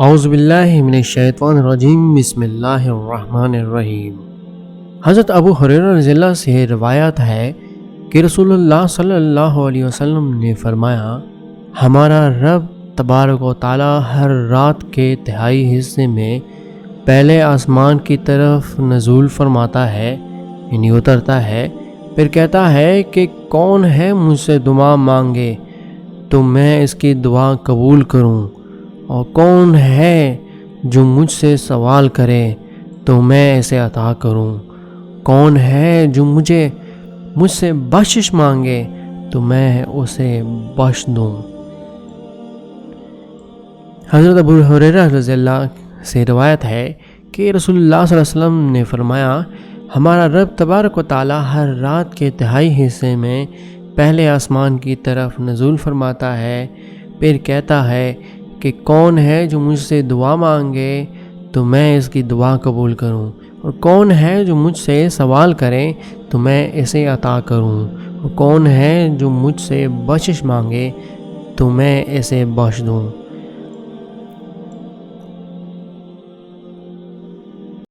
اعوذ باللہ من الشیطان الرجیم، بسم اللہ الرحمن الرحیم۔ حضرت ابو ہریرہ رضی اللہ سے روایت ہے کہ رسول اللہ صلی اللہ علیہ وسلم نے فرمایا، ہمارا رب تبارک و تعالی ہر رات کے تہائی حصے میں پہلے آسمان کی طرف نزول فرماتا ہے، یعنی اترتا ہے، پھر کہتا ہے کہ کون ہے مجھ سے دعا مانگے تو میں اس کی دعا قبول کروں، اور کون ہے جو مجھ سے سوال کرے تو میں اسے عطا کروں، کون ہے جو مجھ سے بخشش مانگے تو میں اسے بخش دوں۔ حضرت ابو ہریرہ رضی اللہ سے روایت ہے کہ رسول اللہ صلی اللہ علیہ وسلم نے فرمایا، ہمارا رب تبارک و تعالی ہر رات کے تہائی حصے میں پہلے آسمان کی طرف نزول فرماتا ہے، پھر کہتا ہے کہ کون ہے جو مجھ سے دعا مانگے تو میں اس کی دعا قبول کروں، اور کون ہے جو مجھ سے سوال کرے تو میں اسے عطا کروں، اور کون ہے جو مجھ سے بخشش مانگے تو میں اسے بخش دوں۔